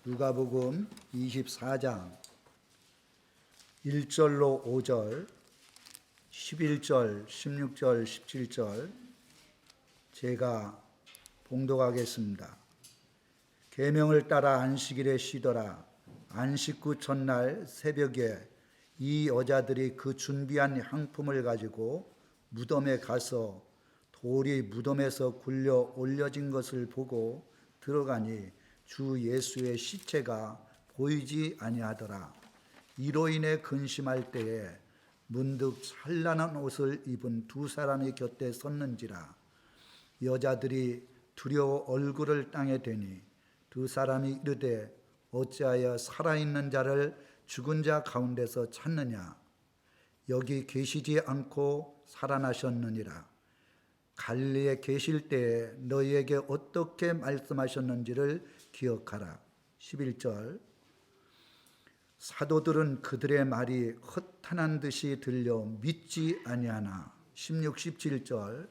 누가복음 24장 1절로 5절, 11절, 16절, 17절 제가 봉독하겠습니다. 계명을 따라 안식일에 쉬더라. 안식 후 첫날 새벽에 이 여자들이 그 준비한 향품을 가지고 무덤에 가서 돌이 무덤에서 굴려 올려진 것을 보고 들어가니 주 예수의 시체가 보이지 아니하더라. 이로 인해 근심할 때에 문득 찬란한 옷을 입은 두 사람이 곁에 섰는지라. 여자들이 두려워 얼굴을 땅에 대니 두 사람이 이르되 어찌하여 살아있는 자를 죽은 자 가운데서 찾느냐. 여기 계시지 않고 살아나셨느니라. 갈릴리에 계실 때에 너희에게 어떻게 말씀하셨는지를 기억하라. 11절 사도들은 그들의 말이 허탄한 듯이 들려 믿지 아니하나. 16, 17절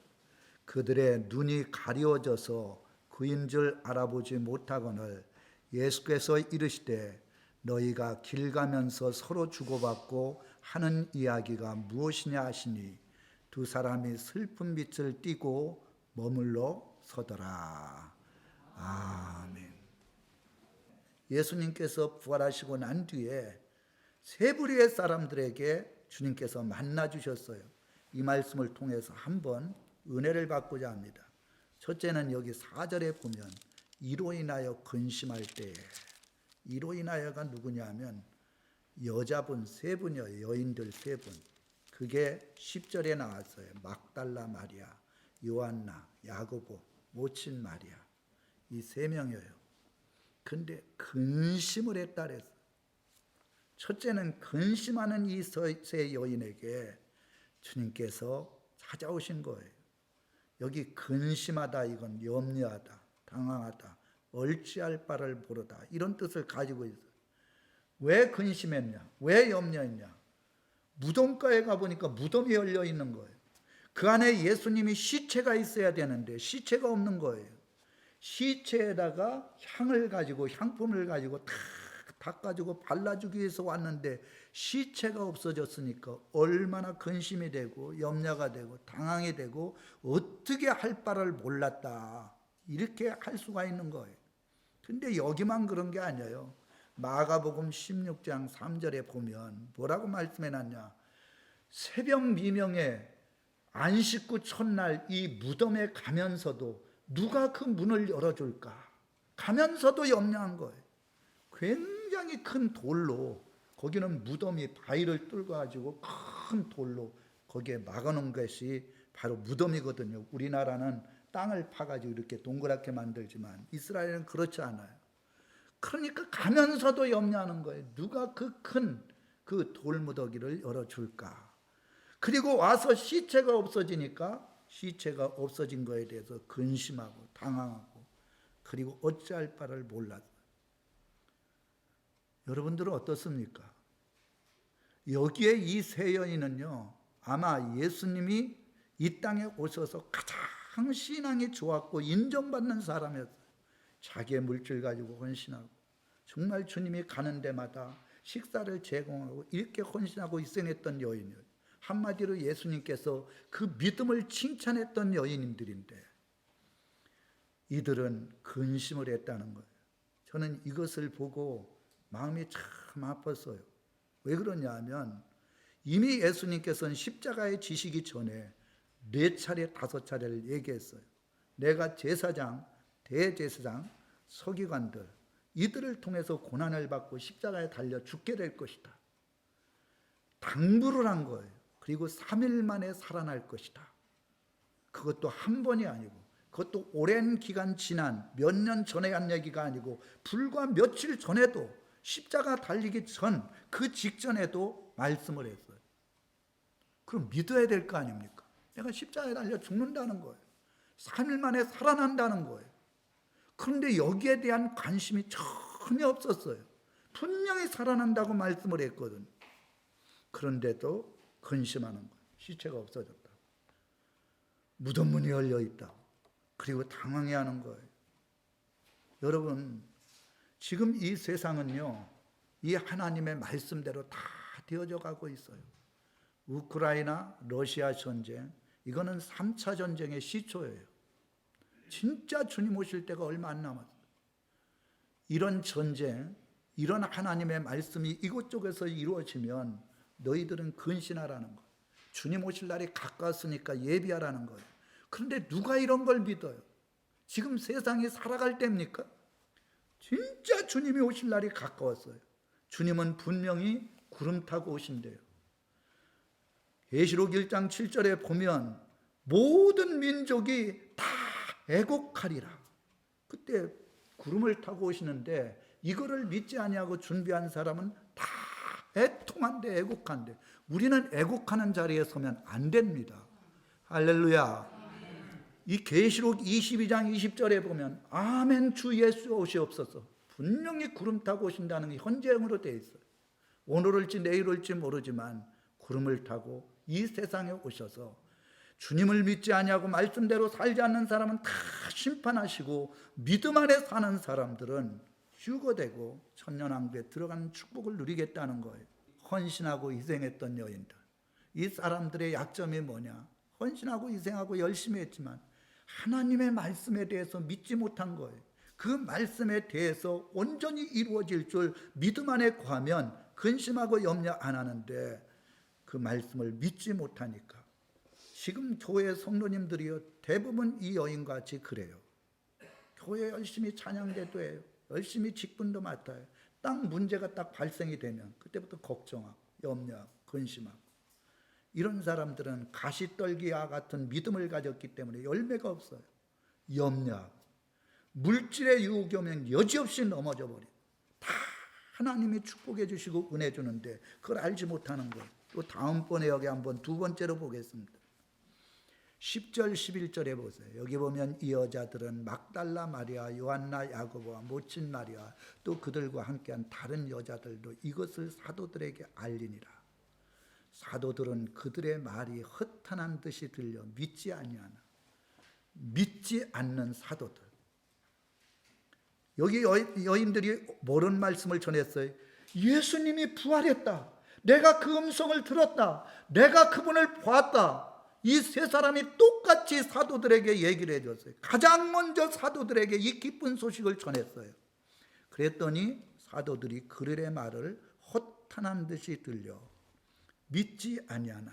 그들의 눈이 가려워져서 그인 줄 알아보지 못하거늘 예수께서 이르시되 너희가 길 가면서 서로 주고받고 하는 이야기가 무엇이냐 하시니 두 사람이 슬픈 빛을 띠고 머물러 서더라. 아멘. 예수님께서 부활하시고 난 뒤에 세 부류의 사람들에게 주님께서 만나 주셨어요. 이 말씀을 통해서 한번 은혜를 받고자 합니다. 첫째는 여기 4절에 보면 이로 인하여 근심할 때에, 이로 인하여가 누구냐면 여자분 세 분이요, 여인들 세 분. 그게 10절에 나왔어요. 막달라 마리아, 요한나, 야고보, 모친 마리아. 이 세 명이에요. 근데 근심을 했다 그랬어요. 첫째는 근심하는 이 세 여인에게 주님께서 찾아오신 거예요. 여기 근심하다, 이건 염려하다, 당황하다, 얼찌할 바를 모르다, 이런 뜻을 가지고 있어요. 왜 근심했냐? 왜 염려했냐? 무덤가에 가보니까 무덤이 열려 있는 거예요. 그 안에 예수님이 시체가 있어야 되는데 시체가 없는 거예요. 시체에다가 향을 가지고, 향품을 가지고 탁 닦아주고 발라주기 위해서 왔는데 시체가 없어졌으니까 얼마나 근심이 되고 염려가 되고 당황이 되고 어떻게 할 바를 몰랐다, 이렇게 할 수가 있는 거예요. 근데 여기만 그런 게 아니에요. 마가복음 16장 3절에 보면 뭐라고 말씀해놨냐. 새벽 미명에 안식 후 첫날 이 무덤에 가면서도 누가 그 문을 열어줄까, 가면서도 염려한 거예요. 굉장히 큰 돌로, 거기는 무덤이 바위를 뚫고 가지고 큰 돌로 거기에 막아놓은 것이 바로 무덤이거든요. 우리나라는 땅을 파가지고 이렇게 동그랗게 만들지만 이스라엘은 그렇지 않아요. 그러니까 가면서도 염려하는 거예요. 누가 그 큰 그 돌무더기를 열어줄까. 그리고 와서 시체가 없어지니까 시체가 없어진 거에 대해서 근심하고 당황하고, 그리고 어찌할 바를 몰랐어요. 여러분들은 어떻습니까? 여기에 이 세 여인은요, 아마 예수님이 이 땅에 오셔서 가장 신앙이 좋았고 인정받는 사람이었어요. 자기의 물질 가지고 헌신하고, 정말 주님이 가는 데마다 식사를 제공하고 이렇게 헌신하고 희생했던 여인이에요. 한마디로 예수님께서 그 믿음을 칭찬했던 여인들인데 이들은 근심을 했다는 거예요. 저는 이것을 보고 마음이 참 아팠어요. 왜 그러냐 하면 이미 예수님께서는 십자가에 지시기 전에 4차례 5차례를 얘기했어요. 내가 제사장, 대제사장, 서기관들 이들을 통해서 고난을 받고 십자가에 달려 죽게 될 것이다. 당부를 한 거예요. 그리고 3일 만에 살아날 것이다. 그것도 한 번이 아니고, 그것도 오랜 기간 지난 몇 년 전에 한 얘기가 아니고 불과 며칠 전에도, 십자가 달리기 전 그 직전에도 말씀을 했어요. 그럼 믿어야 될 거 아닙니까? 내가 십자가에 달려 죽는다는 거예요. 3일 만에 살아난다는 거예요. 그런데 여기에 대한 관심이 전혀 없었어요. 분명히 살아난다고 말씀을 했거든요. 그런데도 근심하는 거예요. 시체가 없어졌다. 무덤 문이 열려 있다. 그리고 당황해하는 거예요. 여러분, 지금 이 세상은요, 이 하나님의 말씀대로 다 되어져 가고 있어요. 우크라이나, 러시아 전쟁, 이거는 3차 전쟁의 시초예요. 진짜 주님 오실 때가 얼마 안 남았어요. 이런 전쟁, 이런 하나님의 말씀이 이곳저곳에서 이루어지면 너희들은 근신하라는 거예요. 주님 오실 날이 가까웠으니까 예비하라는 거예요. 그런데 누가 이런 걸 믿어요? 지금 세상이 살아갈 때입니까? 진짜 주님이 오실 날이 가까웠어요. 주님은 분명히 구름 타고 오신대요. 계시록 1장 7절에 보면 모든 민족이 다 애곡하리라. 그때 구름을 타고 오시는데 이거를 믿지 아니하고 준비한 사람은 다 애통한데 애곡한데, 우리는 애곡하는 자리에 서면 안 됩니다. 할렐루야. 이 계시록 22장 20절에 보면 아멘 주 예수 오시옵소서, 분명히 구름 타고 오신다는 게 현재형으로 되어 있어요. 오늘 올지 내일 올지 모르지만 구름을 타고 이 세상에 오셔서 주님을 믿지 아니하고 말씀대로 살지 않는 사람은 다 심판하시고, 믿음 안에 사는 사람들은 휴거되고 천년왕국에 들어가는 축복을 누리겠다는 거예요. 헌신하고 희생했던 여인들, 이 사람들의 약점이 뭐냐? 헌신하고 희생하고 열심히 했지만 하나님의 말씀에 대해서 믿지 못한 거예요. 그 말씀에 대해서 온전히 이루어질 줄 믿음 안에 구하면 근심하고 염려 안 하는데, 그 말씀을 믿지 못하니까 지금 교회 성도님들이요, 대부분 이 여인같이 그래요. 교회 열심히 찬양대도 해요. 열심히 직분도 맡아요. 딱 문제가 딱 발생이 되면 그때부터 걱정하고 염려하고 근심하고. 이런 사람들은 가시떨기와 같은 믿음을 가졌기 때문에 열매가 없어요. 염려하고 물질의 유혹이 오면 여지없이 넘어져 버려요. 다 하나님이 축복해 주시고 은혜 주는데 그걸 알지 못하는 거예요. 또 다음번에 여기 한번 두 번째로 보겠습니다. 10절 11절에 보세요. 여기 보면 이 여자들은 막달라 마리아, 요한나, 야고보와 모친 마리아, 또 그들과 함께한 다른 여자들도 이것을 사도들에게 알리니라. 사도들은 그들의 말이 허탄한 듯이 들려 믿지 아니하나. 믿지 않는 사도들. 여기 여인들이 뭐런 말씀을 전했어요? 예수님이 부활했다. 내가 그 음성을 들었다. 내가 그분을 보았다. 이 세 사람이 똑같이 사도들에게 얘기를 해줬어요. 가장 먼저 사도들에게 이 기쁜 소식을 전했어요. 그랬더니 사도들이 그들의 말을 허탄한 듯이 들려 믿지 아니하나.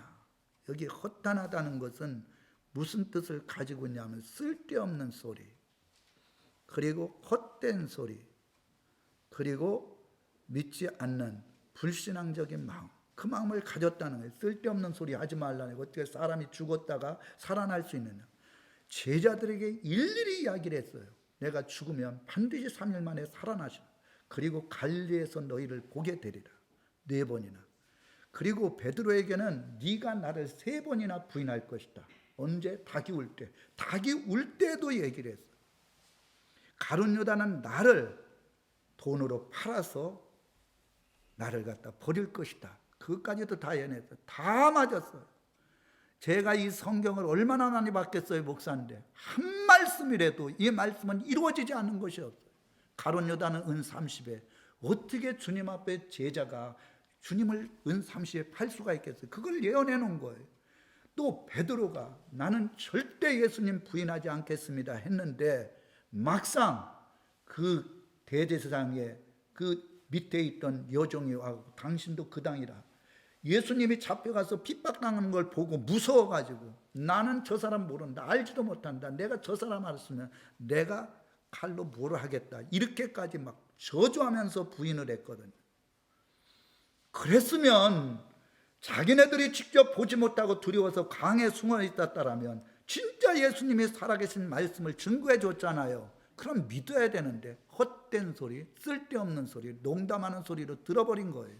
여기 허탄하다는 것은 무슨 뜻을 가지고 있냐면 쓸데없는 소리, 그리고 헛된 소리, 그리고 믿지 않는 불신앙적인 마음, 그 마음을 가졌다는 거예요. 쓸데없는 소리 하지 말라는 거예요. 어떻게 사람이 죽었다가 살아날 수 있느냐. 제자들에게 일일이 이야기를 했어요. 내가 죽으면 반드시 3일 만에 살아나시라. 그리고 갈릴리에서 너희를 보게 되리라. 4번이나. 그리고 베드로에게는 네가 나를 3번이나 부인할 것이다. 언제? 닭이 울 때. 닭이 울 때도 얘기를 했어요. 가룟 유다는 나를 돈으로 팔아서 나를 갖다 버릴 것이다. 그것까지도 다 해냈어요. 다 맞았어요. 제가 이 성경을 얼마나 많이 받겠어요, 목사인데. 한 말씀이라도 이 말씀은 이루어지지 않는 것이 없어요. 가룟 유다는 은 30에 어떻게 주님 앞에 제자가 주님을 은 30에 팔 수가 있겠어요? 그걸 예언해 놓은 거예요. 또 베드로가 나는 절대 예수님 부인하지 않겠습니다 했는데, 막상 그 대제사장의 그 밑에 있던 여종이 와서 당신도 그 당이라. 예수님이 잡혀가서 핍박당하는 걸 보고 무서워가지고 나는 저 사람 모른다, 알지도 못한다, 내가 저 사람 알았으면 내가 칼로 뭐를 하겠다, 이렇게까지 막 저주하면서 부인을 했거든요. 그랬으면 자기네들이 직접 보지 못하고 두려워서 강에 숨어 있었다라면 진짜 예수님이 살아계신 말씀을 증거해 줬잖아요. 그럼 믿어야 되는데 헛된 소리, 쓸데없는 소리, 농담하는 소리로 들어버린 거예요.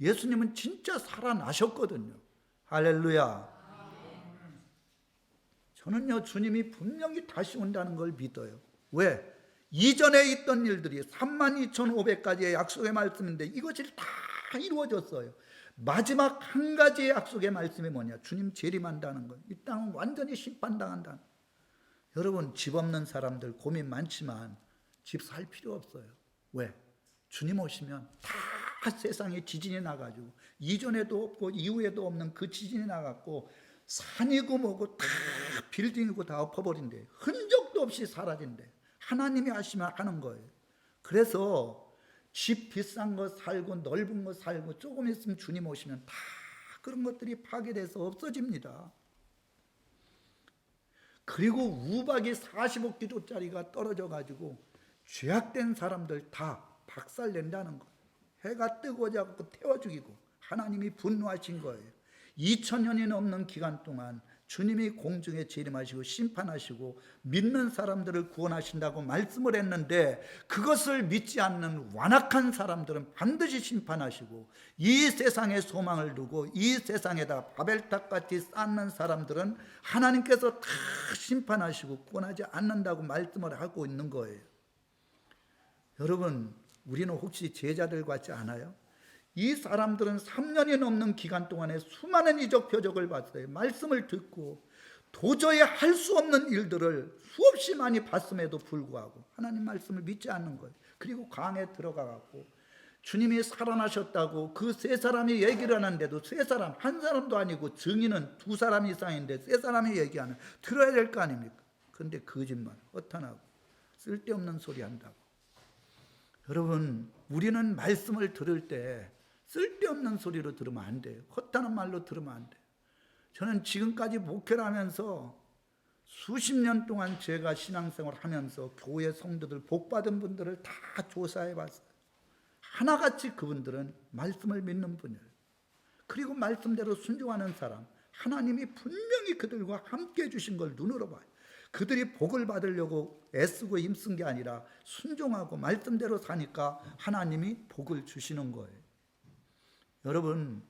예수님은 진짜 살아나셨거든요. 할렐루야. 저는요, 주님이 분명히 다시 온다는 걸 믿어요. 왜? 이전에 있던 일들이 32,500가지의 약속의 말씀인데 이것이 다 이루어졌어요. 마지막 한 가지의 약속의 말씀이 뭐냐? 주님 재림한다는 거예요. 이 땅은 완전히 심판당한다. 여러분, 집 없는 사람들 고민 많지만 집 살 필요 없어요. 왜? 주님 오시면 다 세상에 지진이 나가지고 이전에도 없고 이후에도 없는 그 지진이 나갔고 산이고 뭐고 다 빌딩이고 다 엎어버린대. 흔적도 없이 사라진대. 하나님이 하시면 하는 거예요. 그래서 집 비싼 거 살고 넓은 거 살고 조금 있으면 주님 오시면 다 그런 것들이 파괴돼서 없어집니다. 그리고 우박이 45kg짜리가 떨어져 가지고 죄악된 사람들 다 박살낸다는 거예요. 해가 뜨고자 태워 죽이고 하나님이 분노하신 거예요. 2000년이 넘는 기간 동안 주님이 공중에 재림하시고 심판하시고 믿는 사람들을 구원하신다고 말씀을 했는데 그것을 믿지 않는 완악한 사람들은 반드시 심판하시고 이 세상에 소망을 두고 이 세상에다 바벨탑같이 쌓는 사람들은 하나님께서 다 심판하시고 구원하지 않는다고 말씀을 하고 있는 거예요. 여러분, 우리는 혹시 제자들 같지 않아요? 이 사람들은 3년이 넘는 기간 동안에 수많은 이적 표적을 봤어요. 말씀을 듣고 도저히 할 수 없는 일들을 수없이 많이 봤음에도 불구하고 하나님 말씀을 믿지 않는 거예요. 그리고 강에 들어가갖고 주님이 살아나셨다고 그 세 사람이 얘기를 하는데도 세 사람, 한 사람도 아니고 증인은 2사람 이상인데 세 사람이 얘기하는 들어야 될 거 아닙니까? 그런데 거짓말, 허탄하고 쓸데없는 소리 한다고. 여러분, 우리는 말씀을 들을 때 쓸데없는 소리로 들으면 안 돼요. 헛다는 말로 들으면 안 돼요. 저는 지금까지 목회를 하면서 수십 년 동안 제가 신앙생활을 하면서 교회 성도들 복받은 분들을 다 조사해 봤어요. 하나같이 그분들은 말씀을 믿는 분이에요. 그리고 말씀대로 순종하는 사람, 하나님이 분명히 그들과 함께 해주신 걸 눈으로 봐요. 그들이 복을 받으려고 애쓰고 힘쓴 게 아니라 순종하고 말씀대로 사니까 하나님이 복을 주시는 거예요. 여러분,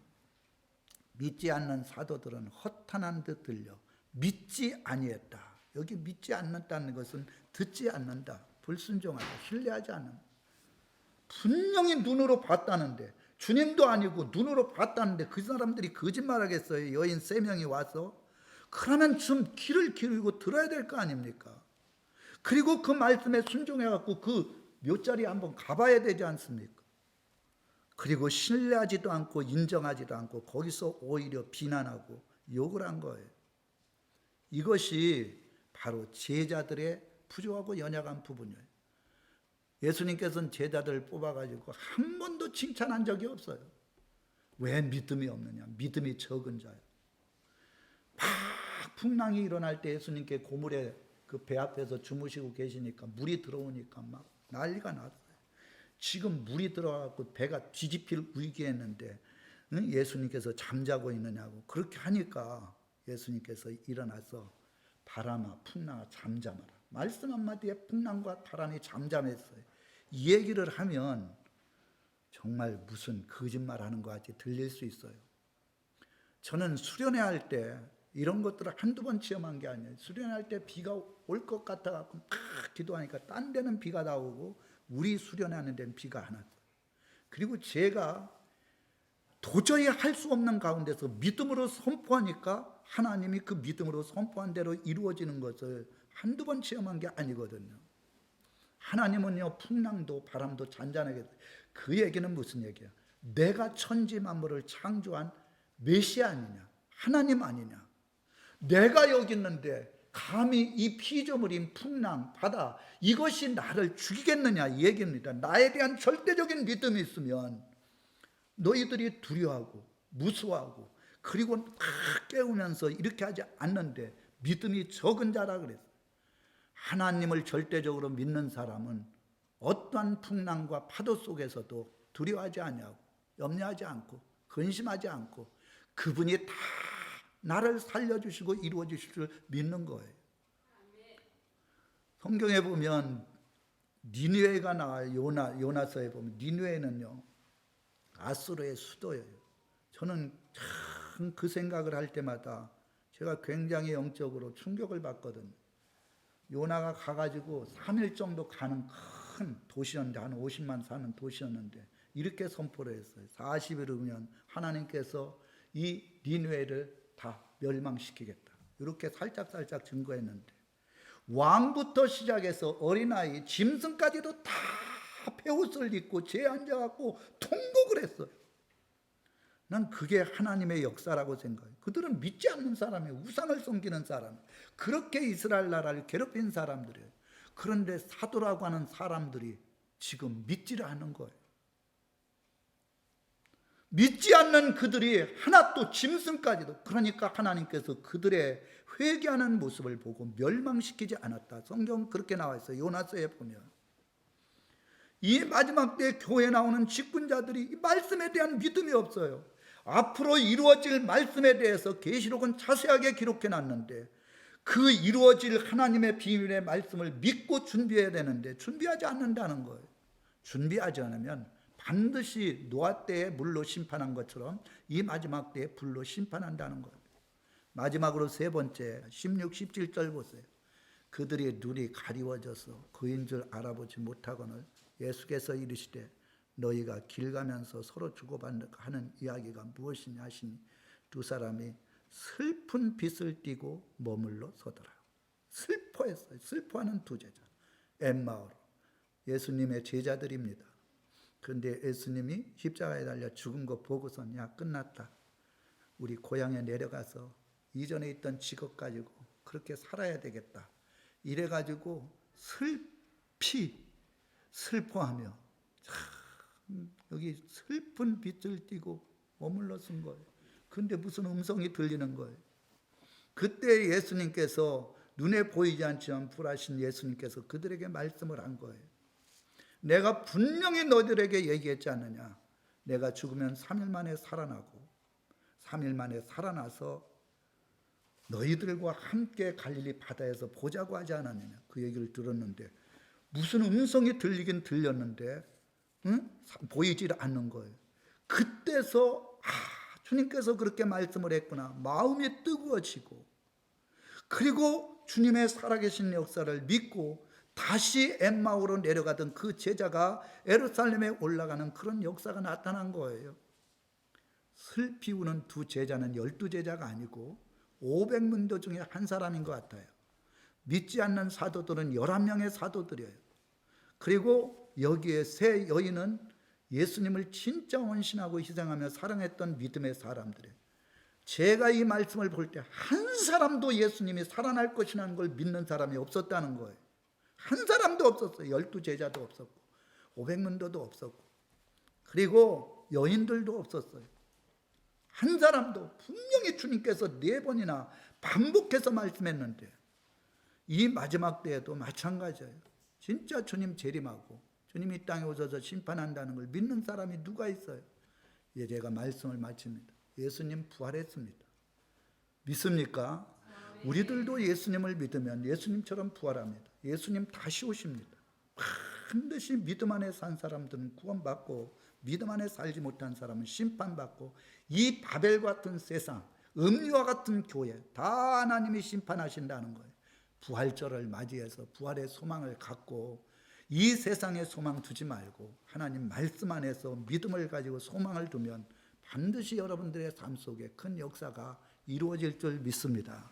믿지 않는 사도들은 허탄한 듯 들려 믿지 아니했다. 여기 믿지 않는다는 것은 듣지 않는다, 불순종하다, 신뢰하지 않는다. 분명히 눈으로 봤다는데, 주님도 아니고 눈으로 봤다는데 그 사람들이 거짓말하겠어요? 여인 3명이 와서? 그러면 좀 귀를 기울이고 들어야 될 거 아닙니까? 그리고 그 말씀에 순종해갖고 그 묘자리에 한번 가봐야 되지 않습니까? 그리고 신뢰하지도 않고 인정하지도 않고 거기서 오히려 비난하고 욕을 한 거예요. 이것이 바로 제자들의 부족하고 연약한 부분이에요. 예수님께서는 제자들을 뽑아가지고 한 번도 칭찬한 적이 없어요. 왜 믿음이 없느냐? 믿음이 적은 자예요. 막 풍랑이 일어날 때 예수님께 고물에 그 배 앞에서 주무시고 계시니까 물이 들어오니까 막 난리가 났어요. 지금 물이 들어가고 배가 뒤집힐 위기였는데 예수님께서 잠자고 있느냐고 그렇게 하니까 예수님께서 일어나서 바람아 풍랑아 잠잠하라. 말씀 한마디에 풍랑과 바람이 잠잠했어요. 이 얘기를 하면 정말 무슨 거짓말하는 것 같이 들릴 수 있어요. 저는 수련회 할 때 이런 것들을 한두 번 체험한 게 아니에요. 수련회 할 때 비가 올 것 같아갖고 막 기도하니까 딴 데는 비가 나오고 우리 수련회 하는 데는 비가 안 왔어요. 그리고 제가 도저히 할 수 없는 가운데서 믿음으로 선포하니까 하나님이 그 믿음으로 선포한 대로 이루어지는 것을 한두 번 체험한 게 아니거든요. 하나님은요 풍랑도 바람도 잔잔하게. 그 얘기는 무슨 얘기야? 내가 천지 만물을 창조한 메시아 아니냐? 하나님 아니냐? 내가 여기 있는데 감히 이 피조물인 풍랑, 바다 이것이 나를 죽이겠느냐 이 얘기입니다. 나에 대한 절대적인 믿음이 있으면 너희들이 두려워하고 무서워하고 그리고 막 깨우면서 이렇게 하지 않는데 믿음이 적은 자라 그랬어요. 하나님을 절대적으로 믿는 사람은 어떠한 풍랑과 파도 속에서도 두려워하지 아니하고 염려하지 않고 근심하지 않고 그분이 다 나를 살려주시고 이루어주실 줄 믿는 거예요. 성경에 보면 니느웨가 나와요. 요나서에 보면 니느웨는요 아수르의 수도예요. 저는 참 그 생각을 할 때마다 제가 굉장히 영적으로 충격을 받거든요. 요나가 가가지고 3일 정도 가는 큰 도시였는데 한 50만 사는 도시였는데 이렇게 선포를 했어요. 40일 후면 하나님께서 이 니느웨를 다 멸망시키겠다. 이렇게 살짝 증거했는데 왕부터 시작해서 어린아이, 짐승까지도 다 다 베옷을 입고 죄에 앉아갖고 통곡을 했어요. 난 그게 하나님의 역사라고 생각해요. 그들은 믿지 않는 사람이에요. 우상을 섬기는 사람. 그렇게 이스라엘 나라를 괴롭힌 사람들이에요. 그런데 사도라고 하는 사람들이 지금 믿지를 않는 거예요. 믿지 않는 그들이 하나 또 짐승까지도, 그러니까 하나님께서 그들의 회개하는 모습을 보고 멸망시키지 않았다. 성경 그렇게 나와 있어요. 요나서에 보면 이 마지막 때 교회에 나오는 직분자들이 이 말씀에 대한 믿음이 없어요. 앞으로 이루어질 말씀에 대해서 계시록은 자세하게 기록해 놨는데 그 이루어질 하나님의 비밀의 말씀을 믿고 준비해야 되는데 준비하지 않는다는 거예요. 준비하지 않으면 반드시 노아 때에 물로 심판한 것처럼 이 마지막 때에 불로 심판한다는 거예요. 마지막으로 세 번째 16, 17절 보세요. 그들의 눈이 가리워져서 그인 줄 알아보지 못하거늘 예수께서 이르시되 너희가 길 가면서 서로 주고받는 하는 이야기가 무엇이냐 하시니 두 사람이 슬픈 빛을 띠고 머물러 서더라. 슬퍼했어요. 슬퍼하는 두 제자. 엠마오로 예수님의 제자들입니다. 그런데 예수님이 십자가에 달려 죽은 거 보고선 야 끝났다. 우리 고향에 내려가서 이전에 있던 직업 가지고 그렇게 살아야 되겠다. 이래가지고 슬퍼하며 여기 슬픈 빛을 띠고 머물러 쓴 거예요. 근데 무슨 음성이 들리는 거예요. 그때 예수님께서 눈에 보이지 않지만 불하신 예수님께서 그들에게 말씀을 한 거예요. 내가 분명히 너희들에게 얘기했지 않느냐. 내가 죽으면 3일 만에 살아나고 3일 만에 살아나서 너희들과 함께 갈릴리 바다에서 보자고 하지 않았느냐. 그 얘기를 들었는데 무슨 음성이 들리긴 들렸는데 보이질 않는 거예요. 그때서 주님께서 그렇게 말씀을 했구나. 마음이 뜨거워지고 그리고 주님의 살아계신 역사를 믿고 다시 엠마오로 내려가던 그 제자가 예루살렘에 올라가는 그런 역사가 나타난 거예요. 슬피 우는 두 제자는 12제자가 아니고 500문도 중에 한 사람인 것 같아요. 믿지 않는 사도들은 11명의 사도들이에요. 그리고 여기에 세 여인은 예수님을 진짜 헌신하고 희생하며 사랑했던 믿음의 사람들이에요. 제가 이 말씀을 볼 때 한 사람도 예수님이 살아날 것이라는 걸 믿는 사람이 없었다는 거예요. 한 사람도 없었어요. 12제자도 없었고 500문도도 없었고 그리고 여인들도 없었어요. 한 사람도. 분명히 주님께서 4번이나 반복해서 말씀했는데 이 마지막 때에도 마찬가지예요. 진짜 주님 재림하고 주님이 땅에 오셔서 심판한다는 걸 믿는 사람이 누가 있어요? 이제 제가 말씀을 마칩니다. 예수님 부활했습니다. 믿습니까? 우리들도 예수님을 믿으면 예수님처럼 부활합니다. 예수님 다시 오십니다. 반드시 믿음 안에 산 사람들은 구원받고 믿음 안에 살지 못한 사람은 심판받고 이 바벨 같은 세상, 음료와 같은 교회 다 하나님이 심판하신다는 거예요. 부활절을 맞이해서 부활의 소망을 갖고 이 세상에 소망 두지 말고 하나님 말씀 안에서 믿음을 가지고 소망을 두면 반드시 여러분들의 삶 속에 큰 역사가 이루어질 줄 믿습니다.